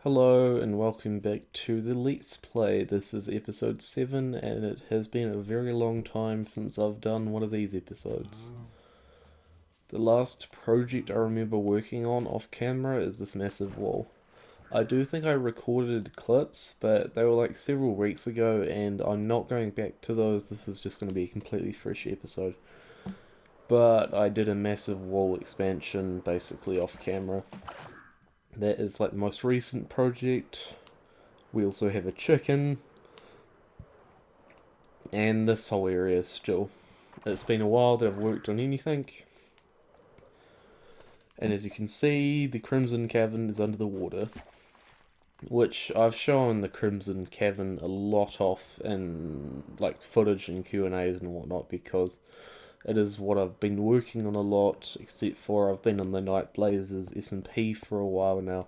Hello and welcome back to the Let's Play. This is episode 7 and it has been a very long time since I've done one of these episodes. The last project I remember working on off camera is this massive wall. I do think I recorded clips, but they were like several weeks ago and I'm not going back to those. This is just going to be a completely fresh episode. But I did a massive wall expansion basically off camera. That is like the most recent project. We also have a chicken, and this whole area still. It's been a while that I've worked on anything, and as you can see, the Crimson Cavern is under the water, which I've shown the Crimson Cavern a lot off in like footage and Q&As and whatnot because it is what I've been working on a lot, except for I've been on the Night Blazers S&P for a while now,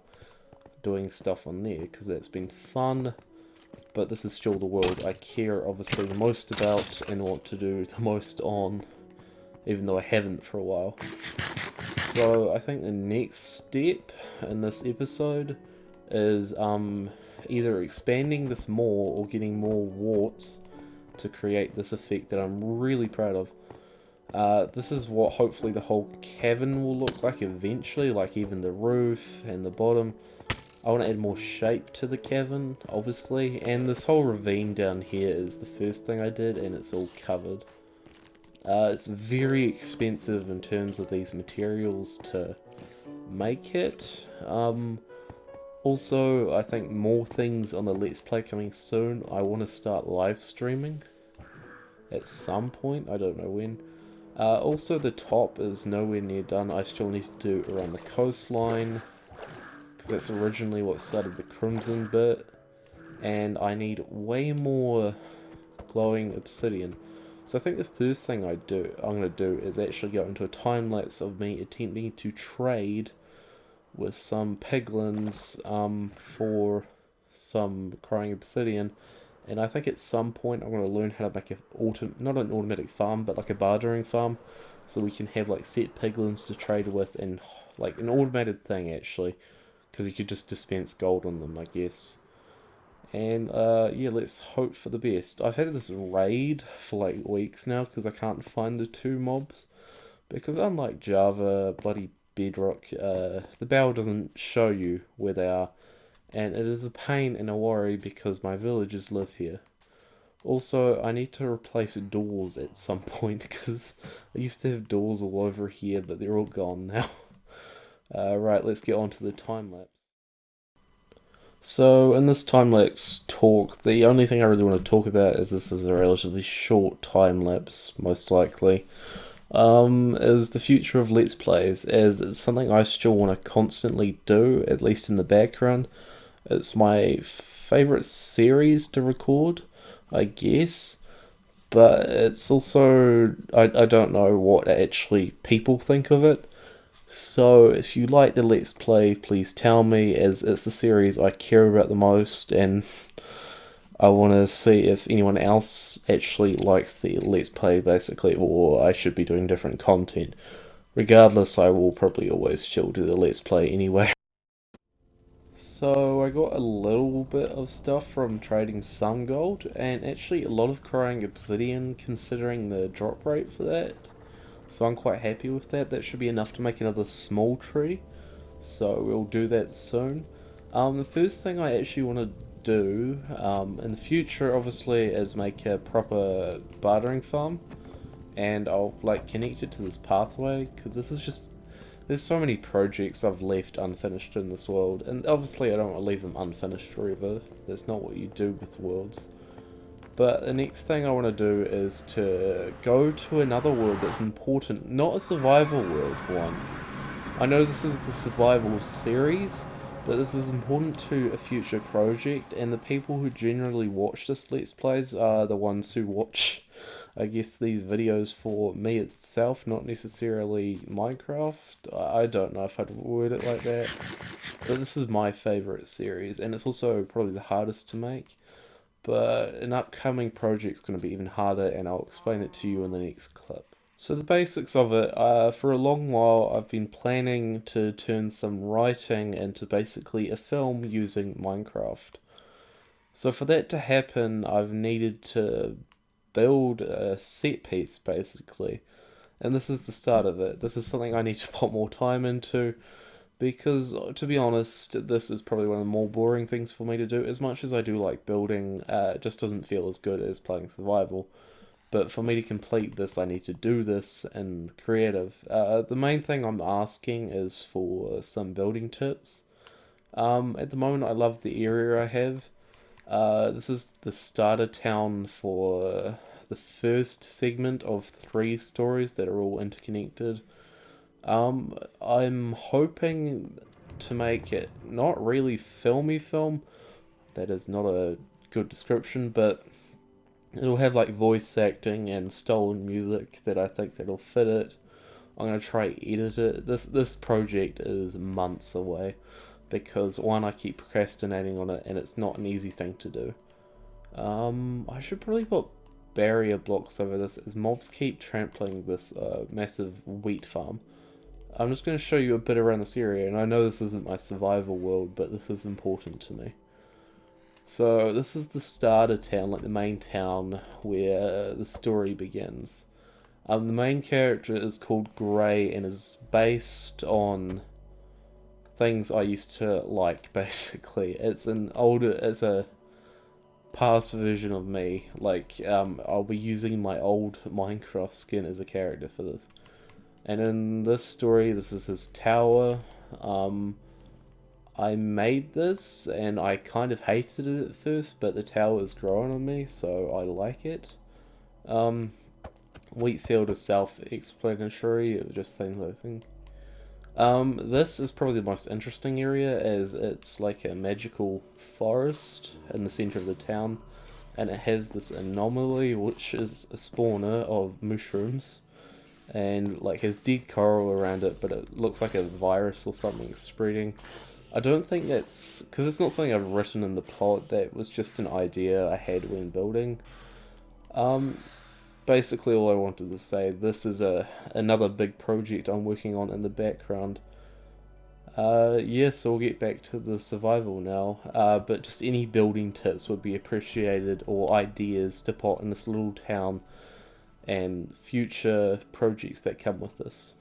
doing stuff on there because that's been fun. But this is still the world I care obviously the most about and want to do the most on, even though I haven't for a while. So I think the next step in this episode is either expanding this more or getting more warts to create this effect that I'm really proud of. This is what hopefully the whole cavern will look like eventually, like even the roof and the bottom. I want to add more shape to the cavern, obviously, and this whole ravine down here is the first thing I did, and it's all covered. It's very expensive in terms of these materials to make it. Also, I think more things on the Let's Play coming soon. I want to start live streaming at some point, I don't know when. Also, the top is nowhere near done. I still need to do around the coastline, because that's originally what started the Crimson bit. And I need way more glowing obsidian. So I think the first thing I'm going to do is actually go into a time lapse of me attempting to trade with some piglins for some crying obsidian. And I think at some point I'm going to learn how to make not an automatic farm, but like a bartering farm, so we can have like set piglins to trade with and like an automated thing actually, because you could just dispense gold on them, I guess. And yeah, let's hope for the best. I've had this raid for like weeks now because I can't find the two mobs. Because unlike Java, bloody Bedrock, the barrel doesn't show you where they are. And it is a pain and a worry because my villagers live here. Also, I need to replace doors at some point because I used to have doors all over here, but they're all gone now. Right, let's get on to the time lapse. So, in this time lapse talk, the only thing I really want to talk about is this is a relatively short time lapse, most likely, is the future of Let's Plays, as it's something I still want to constantly do, at least in the background. It's my favourite series to record, I guess, but it's also, I don't know what actually people think of it. So, if you like the Let's Play, please tell me, as it's the series I care about the most, and I want to see if anyone else actually likes the Let's Play, basically, or I should be doing different content. Regardless, I will probably always still do the Let's Play anyway. So, I got a little bit of stuff from trading some gold, and actually a lot of crying obsidian, considering the drop rate for that. So, I'm quite happy with that. That should be enough to make another small tree. So we'll do that soon. The first thing I actually want to do in the future, obviously, is make a proper bartering farm, and I'll like connect it to this pathway because this is just there's so many projects I've left unfinished in this world, and obviously I don't want to leave them unfinished forever. That's not what you do with worlds. But the next thing I want to do is to go to another world that's important, not a survival world for once. I know this is the survival series, but this is important to a future project, and the people who generally watch this Let's Plays are the ones who watch, I guess, these videos for me itself, not necessarily Minecraft. I don't know if I'd word it like that, but this is my favourite series, and it's also probably the hardest to make. But an upcoming project's going to be even harder, and I'll explain it to you in the next clip. So the basics of it, for a long while I've been planning to turn some writing into basically a film using Minecraft. So for that to happen, I've needed to build a set piece basically. And this is the start of it. This is something I need to put more time into because, to be honest, this is probably one of the more boring things for me to do. As much as I do like building, it just doesn't feel as good as playing survival. But for me to complete this, I need to do this in creative. The main thing I'm asking is for some building tips. At the moment, I love the area I have. This is the starter town for the first segment of 3 stories that are all interconnected. I'm hoping to make it not really filmy film. That is not a good description, but it'll have like voice acting and stolen music that I think that'll fit it. I'm gonna try edit it. This project is months away because one, I keep procrastinating on it and it's not an easy thing to do. I should probably put barrier blocks over this as mobs keep trampling this massive wheat farm. I'm just going to show you a bit around this area, and I know this isn't my survival world, but this is important to me. So this is the starter town, like the main town where the story begins. The main character is called Gray and is based on things I used to like, basically. It's a past version of me. Like, I'll be using my old Minecraft skin as a character for this. And in this story, this is his tower. Um, I made this, and I kind of hated it at first, but the tower is growing on me, so I like it. Um, Wheatfield is self-explanatory, it was just things I think. This is probably the most interesting area, as it's like a magical forest in the center of the town, and it has this anomaly, which is a spawner of mushrooms, and like has dead coral around it, but it looks like a virus or something spreading. I don't think that's because it's not something I've written in the plot. That was just an idea I had when building. Um, Basically, all I wanted to say, this is another big project I'm working on in the background. Yeah, so we'll get back to the survival now. But just any building tips would be appreciated, or ideas to put in this little town and future projects that come with this.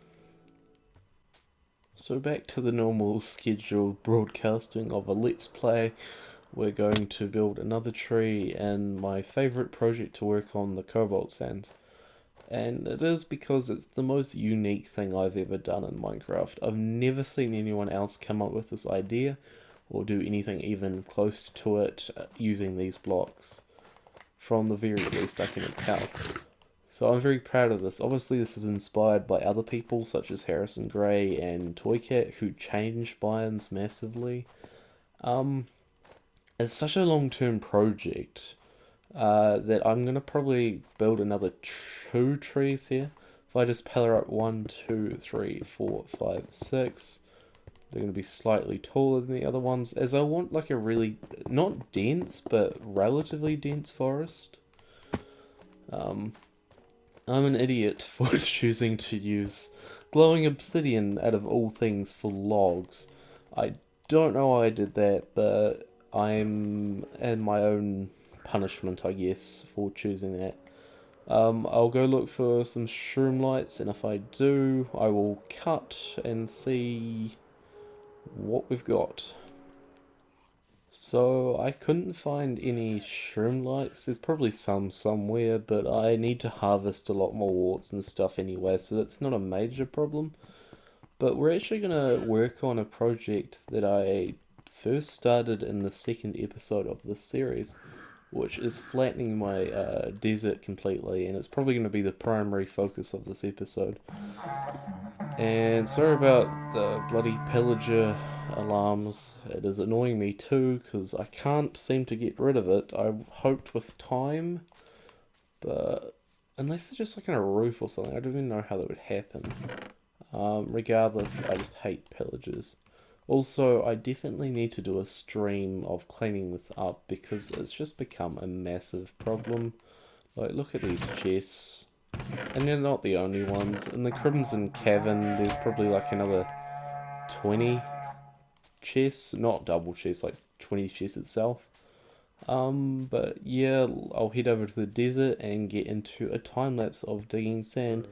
So back to the normal scheduled broadcasting of a Let's Play. We're going to build another tree and my favourite project to work on, the cobalt sands. And it is because it's the most unique thing I've ever done in Minecraft. I've never seen anyone else come up with this idea or do anything even close to it using these blocks. From the very least I can tell. So I'm very proud of this. Obviously this is inspired by other people such as Harrison Gray and Toycat who changed biomes massively. Um, it's such a long-term project that I'm gonna probably build another 2 trees here. If I just pillar up 1, 2, 3, 4, 5, 6, they're gonna be slightly taller than the other ones, as I want like a really not dense but relatively dense forest. Um, I'm an idiot for choosing to use glowing obsidian out of all things for logs. I don't know why I did that, but I'm in my own punishment, I guess, for choosing that. I'll go look for some shroom lights, and if I do, I will cut and see what we've got. So I couldn't find any shroom lights. There's probably some somewhere, but I need to harvest a lot more warts and stuff anyway, so that's not a major problem. But we're actually gonna work on a project that I first started in the second episode of this series, which is flattening my desert completely, and it's probably going to be the primary focus of this episode. And sorry about the bloody pillager alarms. It is annoying me too, because I can't seem to get rid of it. I hoped with time, but unless it's just like on a roof or something, I don't even know how that would happen. Regardless, I just hate pillagers. Also, I definitely need to do a stream of cleaning this up because it's just become a massive problem. Like, look at these chests. And they're not the only ones. In the Crimson Cavern, there's probably like another 20 chests, not double chests, like 20 chests itself. But yeah, I'll head over to the desert and get into a time lapse of digging sand,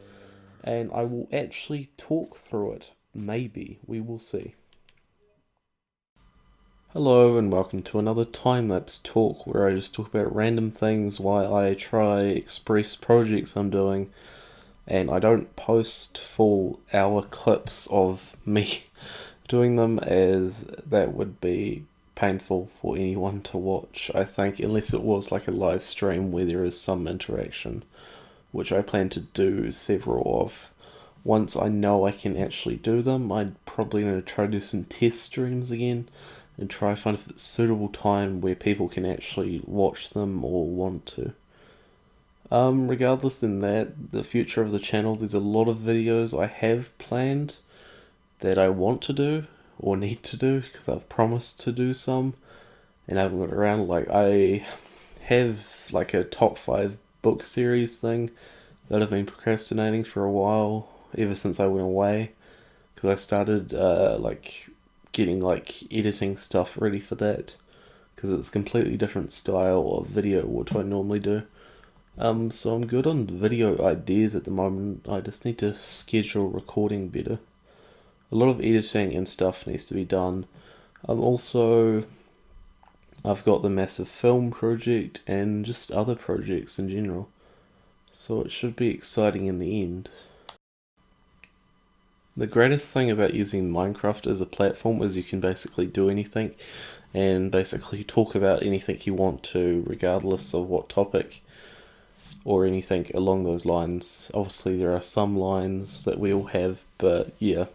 and I will actually talk through it. Maybe. We will see. Hello, and welcome to another time lapse talk where I just talk about random things while I try express projects I'm doing, and I don't post full hour clips of me doing them, as that would be painful for anyone to watch, I think, unless it was like a live stream where there is some interaction, which I plan to do several of. Once I know I can actually do them, I'm probably going to try to do some test streams again and try find a suitable time where people can actually watch them or want to. Regardless in that, the future of the channel, there's a lot of videos I have planned that I want to do or need to do because I've promised to do some and I haven't got around. Like, I have like a top 5 book series thing that I've been procrastinating for a while, ever since I went away, because I started like getting like editing stuff ready for that, because it's a completely different style of video what I normally do. So I'm good on video ideas at the moment. I just need to schedule recording better. A lot of editing and stuff needs to be done. Also, I've got the massive film project and just other projects in general. So it should be exciting in the end. The greatest thing about using Minecraft as a platform is you can basically do anything and basically talk about anything you want to, regardless of what topic or anything along those lines. Obviously, there are some lines that we all have, but yeah.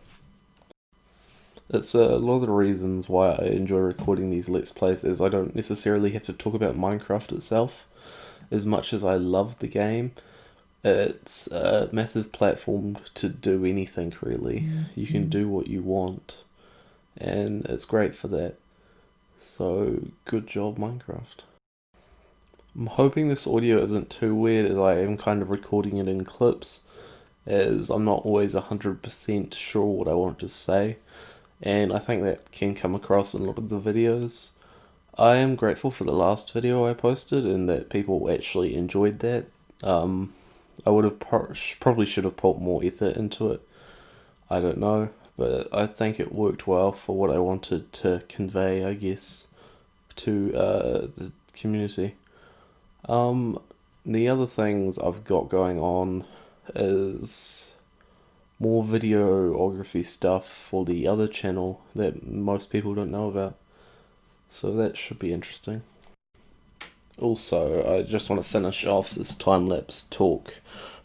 It's a lot of the reasons why I enjoy recording these Let's Plays is I don't necessarily have to talk about Minecraft itself as much as I love the game. It's a massive platform to do anything, really. You can do what you want, and it's great for that. So, good job, Minecraft. I'm hoping this audio isn't too weird, as I am kind of recording it in clips, as I'm not always 100% sure what I want to say, and I think that can come across in a lot of the videos. I am grateful for the last video I posted and that people actually enjoyed that. I would have probably should have put more effort into it. I don't know, but I think it worked well for what I wanted to convey, I guess, to the community. The other things I've got going on is more videography stuff for the other channel that most people don't know about. So that should be interesting. Also, I just want to finish off this time lapse talk,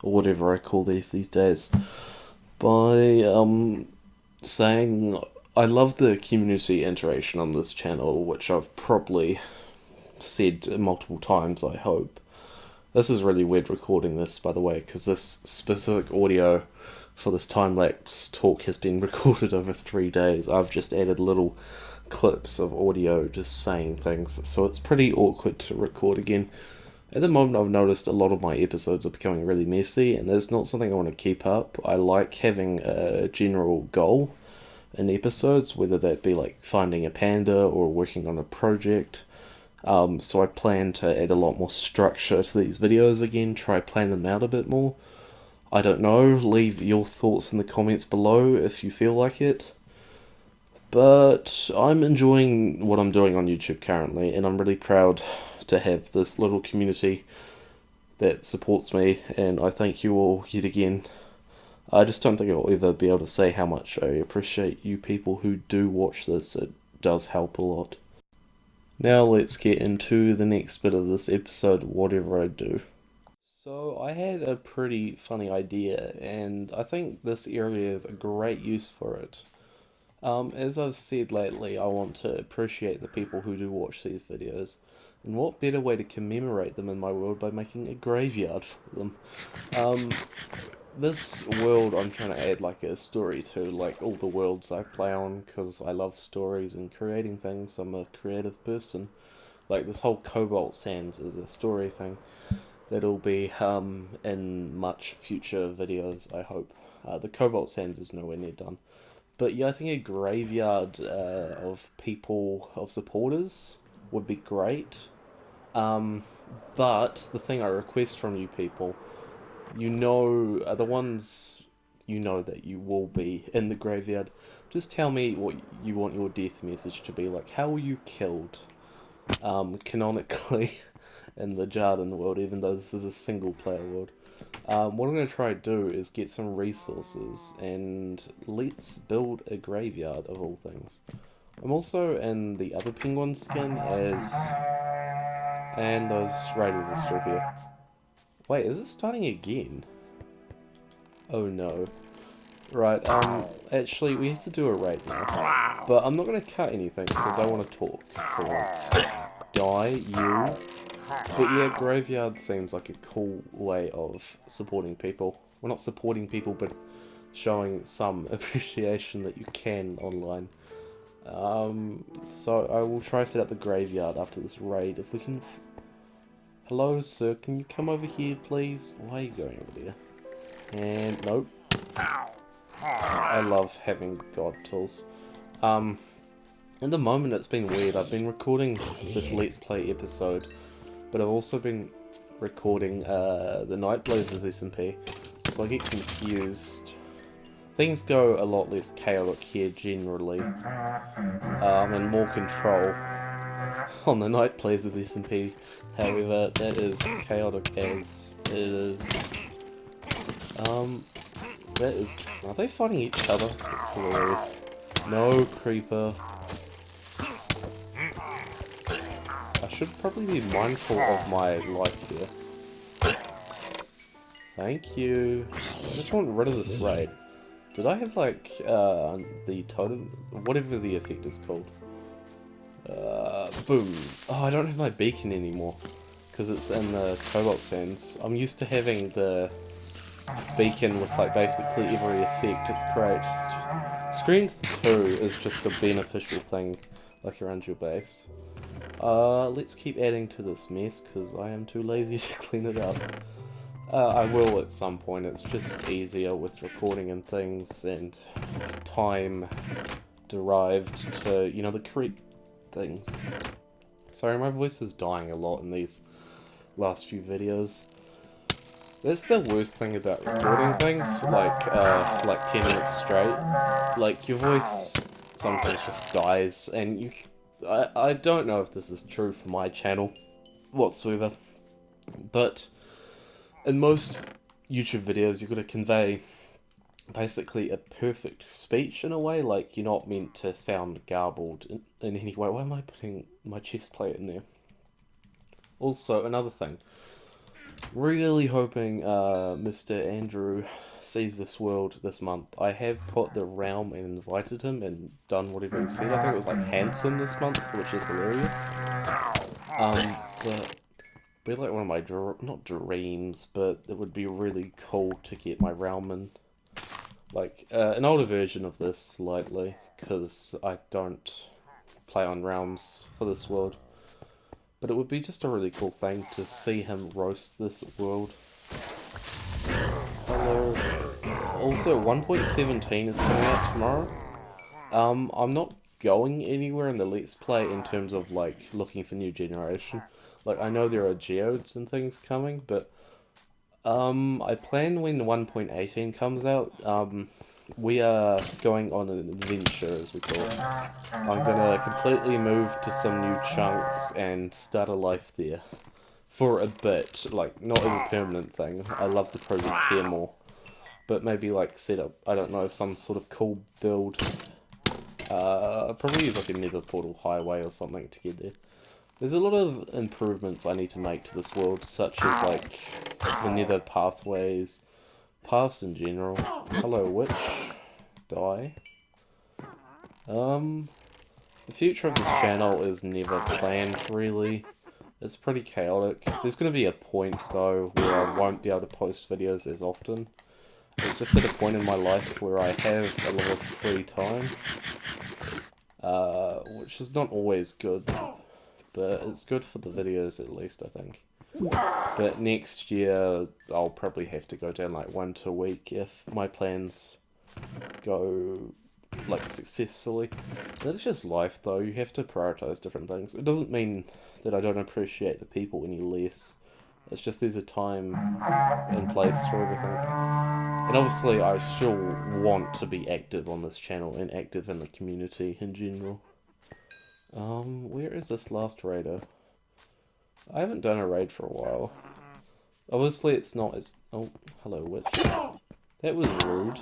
or whatever I call these days, by saying I love the community interaction on this channel, which I've probably said multiple times, I hope. This is really weird recording this, by the way, because this specific audio for this time lapse talk has been recorded over 3 days. I've just added little clips of audio just saying things, so it's pretty awkward to record again. At the moment, I've noticed a lot of my episodes are becoming really messy, and that's not something I want to keep up. I like having a general goal in episodes, whether that be like finding a panda or working on a project. So I plan to add a lot more structure to these videos again, try plan them out a bit more. I don't know, leave your thoughts in the comments below if you feel like it. But I'm enjoying what I'm doing on YouTube currently, and I'm really proud to have this little community that supports me, and I thank you all yet again. I just don't think I'll ever be able to say how much I appreciate you people who do watch this. It does help a lot. Now let's get into the next bit of this episode, whatever I do. So I had a pretty funny idea, and I think this area is a great use for it. As I've said lately, I want to appreciate the people who do watch these videos, and what better way to commemorate them in my world by making a graveyard for them. Um, this world I'm trying to add like a story to, like all the worlds I play on, because I love stories and creating things. I'm a creative person. Like this whole Cobalt Sands is a story thing. That'll be in much future videos, I hope. The Cobalt Sands is nowhere near done. But yeah, I think a graveyard of people, of supporters, would be great. Um, but the thing I request from you people, are the ones that you will be in the graveyard. Just tell me what you want your death message to be like. How were you killed? Canonically in the Jarden world, even though this is a single player world. What I'm going to try to do is get some resources and let's build a graveyard of all things. I'm also in the other penguin skin and those raiders are still here. Wait, is it starting again? Oh no. Right, actually we have to do a raid now. But I'm not going to cut anything because I want to talk for once. Die, you. But yeah, graveyard seems like a cool way of supporting people. Well, not supporting people, but showing some appreciation that you can online. So I will try to set up the graveyard after this raid. If we can... Hello, sir, can you come over here, please? Why are you going over there? And, nope. I love having god tools. At the moment it's been weird. I've been recording this Let's Play episode, but I've also been recording the Nightblazers SMP, so I get confused. Things go a lot less chaotic here generally, and more control on the Nightblazers SMP. However, that is chaotic as it is. That is... Are they fighting each other? That's hilarious. No, creeper. I should probably be mindful of my life here. Thank you. I just want rid of this raid. Did I have, like, the totem? Whatever the effect is called. Boom. Oh, I don't have my beacon anymore. Because it's in the Cobalt Sands. I'm used to having the beacon with, like, basically every effect. It's great. Strength 2 is just a beneficial thing, like, around your base. Let's keep adding to this mess, because I am too lazy to clean it up. I will at some point, it's just easier with recording and things, and time derived to, you know, the correct things. Sorry, my voice is dying a lot in these last few videos. That's the worst thing about recording things, like 10 minutes straight. Like, your voice sometimes just dies, and I don't know if this is true for my channel whatsoever, but in most YouTube videos you've got to convey basically a perfect speech in a way, like you're not meant to sound garbled in any way. Why am I putting my chest plate in there? Also, another thing, really hoping Mr. Andrew sees this world this month. I have put the realm and invited him and done whatever he said. I think it was like handsome this month, which is hilarious. But be like one of my not dreams, but it would be really cool to get my realm in. Like, an older version of this slightly, because I don't play on realms for this world. But it would be just a really cool thing to see him roast this world. Hello. Also, 1.17 is coming out tomorrow. I'm not going anywhere in the Let's Play in terms of, like, looking for new generation. Like, I know there are geodes and things coming, but I plan when 1.18 comes out, we are going on an adventure, as we call it. I'm gonna completely move to some new chunks and start a life there. For a bit, like, not as a permanent thing. I love the projects here more. But maybe, like, set up, I don't know, some sort of cool build. Probably use, like, a nether portal highway or something to get there. There's a lot of improvements I need to make to this world, such as, like, the nether pathways, paths in general. Hello, witch. Die. The future of this channel is never planned, really. It's pretty chaotic. There's going to be a point, though, where I won't be able to post videos as often. It's just at a point in my life where I have a lot of free time. Which is not always good, but it's good for the videos at least, I think. But next year, I'll probably have to go down like 1 a week if my plans go like successfully. That's just life though, you have to prioritize different things. It doesn't mean that I don't appreciate the people any less. It's just there's a time and place for everything. And obviously I still want to be active on this channel and active in the community in general. Where is this last raider? I haven't done a raid for a while. Obviously it's not as... Oh, hello witch. That was rude.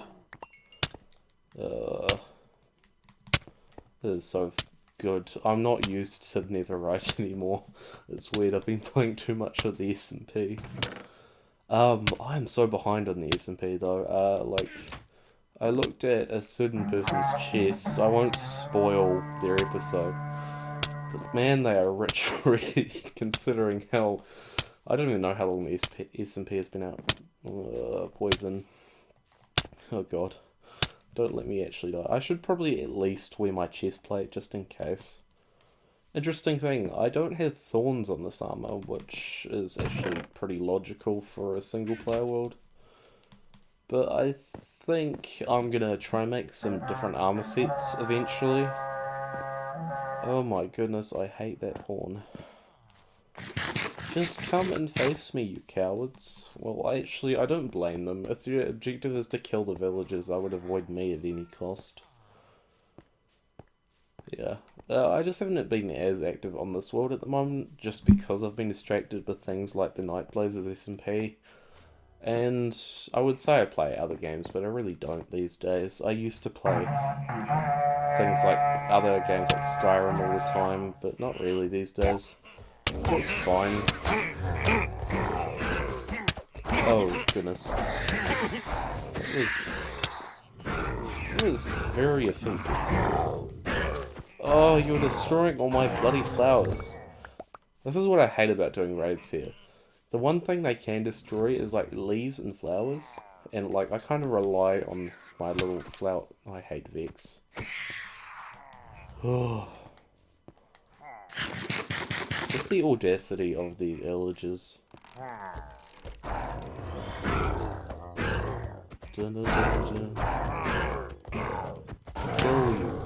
It is so good. I'm not used to netherite anymore. It's weird, I've been playing too much of the SMP. I'm so behind on the SMP though. Like, I looked at a certain person's chest. I won't spoil their episode. But man, they are rich already, considering how... I don't even know how long the SMP has been out. Poison. Oh god. Don't let me actually die. I should probably at least wear my chest plate, just in case. Interesting thing, I don't have thorns on this armor, which is actually pretty logical for a single player world. But I think I'm gonna try and make some different armor sets eventually. Oh my goodness, I hate that horn. Just come and face me, you cowards. Well, I don't blame them. If your objective is to kill the villagers, I would avoid me at any cost. Yeah. I just haven't been as active on this world at the moment, just because I've been distracted with things like the Night Blazers SMP. And I would say I play other games, but I really don't these days. I used to play things like other games like Skyrim all the time, but not really these days. That's fine. Oh, goodness. That was very offensive. Oh, you're destroying all my bloody flowers. This is what I hate about doing raids here. The one thing they can destroy is like leaves and flowers, and like I kind of rely on my little flower. I hate Vex. Just the audacity of these villagers. Dun, dun, dun, dun. Kill you.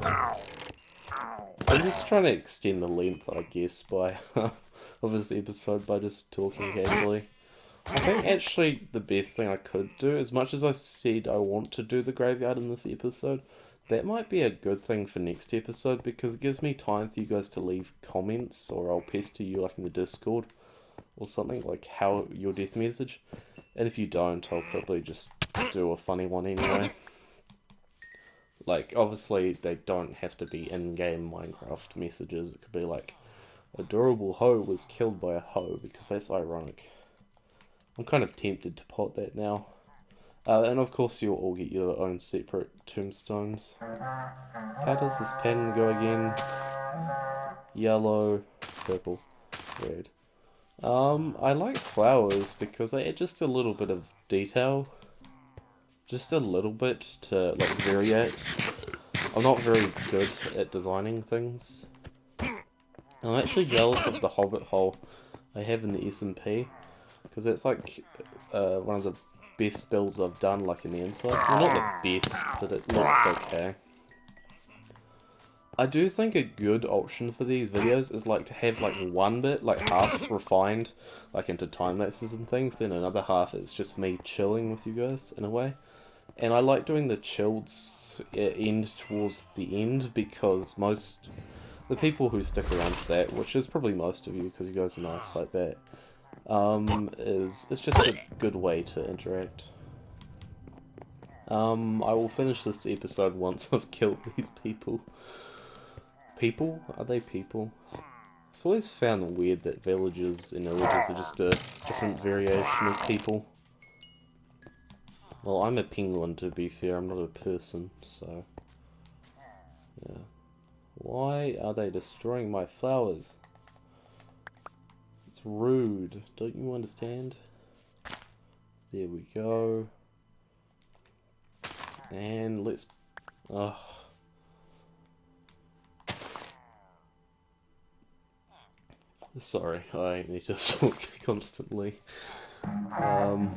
I'm just trying to extend the length, I guess, by of this episode by just talking casually. I think actually the best thing I could do, as much as I said I want to do the graveyard in this episode, that might be a good thing for next episode because it gives me time for you guys to leave comments, or I'll pester you like in the Discord or something, like how your death message. And if you don't, I'll probably just do a funny one anyway. Like, obviously they don't have to be in-game Minecraft messages. It could be like, adorable hoe was killed by a hoe, because that's ironic. I'm kind of tempted to pot that now. And of course you'll all get your own separate tombstones. How does this pen go again? Yellow, purple, red. I like flowers because they add just a little bit of detail. Just a little bit to, like, variate. I'm not very good at designing things. I'm actually jealous of the hobbit hole I have in the SMP. Because it's like one of the best builds I've done, like in the inside. Well, not the best, but it looks okay. I do think a good option for these videos is like to have like one bit, like half refined, like into time lapses and things, then another half is just me chilling with you guys in a way. And I like doing the chilled end towards the end because the people who stick around for that, which is probably most of you because you guys are nice like that, it's just a good way to interact. I will finish this episode once I've killed these people. People? Are they people? It's always found weird that villagers and villagers are just a different variation of people. Well, I'm a penguin to be fair, I'm not a person, so... yeah. Why are they destroying my flowers? It's rude, don't you understand? There we go. And let's... ugh. Sorry, I need to talk constantly. I'm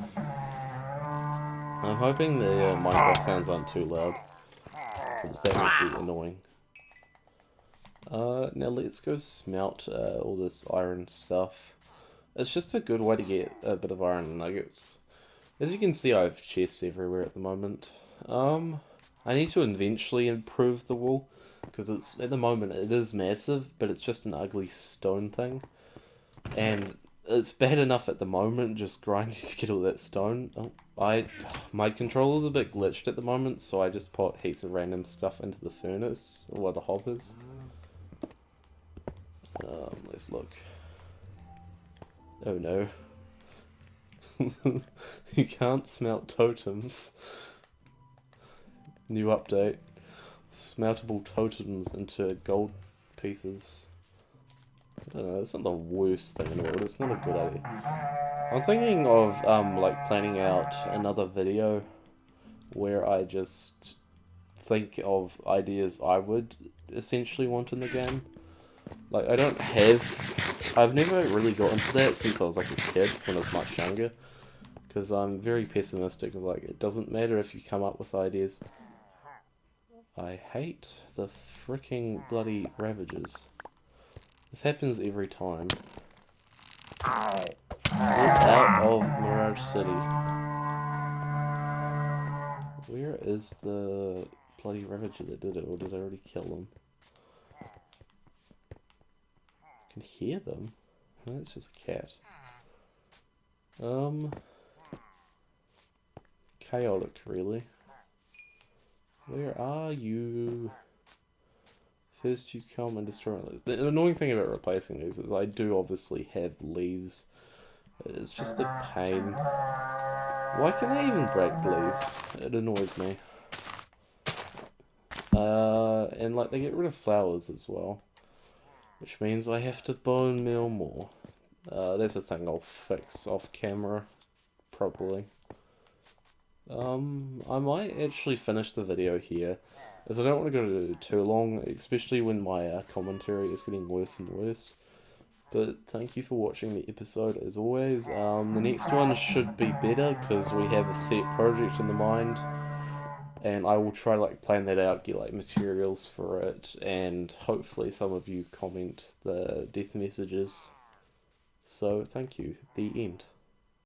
hoping the Minecraft sounds aren't too loud, because that would be annoying. Now let's go smelt all this iron stuff. It's just a good way to get a bit of iron nuggets. As you can see, I have chests everywhere at the moment. I need to eventually improve the wool, because it's at the moment it is massive, but it's just an ugly stone thing. And it's bad enough at the moment just grinding to get all that stone. My controller's a bit glitched at the moment, so I just put heaps of random stuff into the furnace, or the hoppers. Let's look. Oh no. You can't smelt totems. New update. Smeltable totems into gold pieces. I don't know, it's not the worst thing in the world, it's not a good idea. I'm thinking of like planning out another video where I just think of ideas I would essentially want in the game. Like I've never really got into that since I was like a kid when I was much younger. Because I'm very pessimistic, like it doesn't matter if you come up with ideas. I hate the freaking bloody Ravagers. This happens every time. Get out of Mirage City. Where is the bloody Ravager that did it, or did I already kill them? I can hear them. Oh, that's just a cat. Chaotic, really. Where are you? First you come and destroy it. The annoying thing about replacing these is I do obviously have leaves. It's just a pain. Why can they even break leaves? It annoys me. And like they get rid of flowers as well. Which means I have to bone meal more. That's a thing I'll fix off camera, probably. I might actually finish the video here, as I don't want to go too long, especially when my commentary is getting worse and worse. But thank you for watching the episode as always. The next one should be better because we have a set project in the mind, and I will try to like plan that out, get like materials for it, and hopefully some of you comment the death messages. So thank you. The end.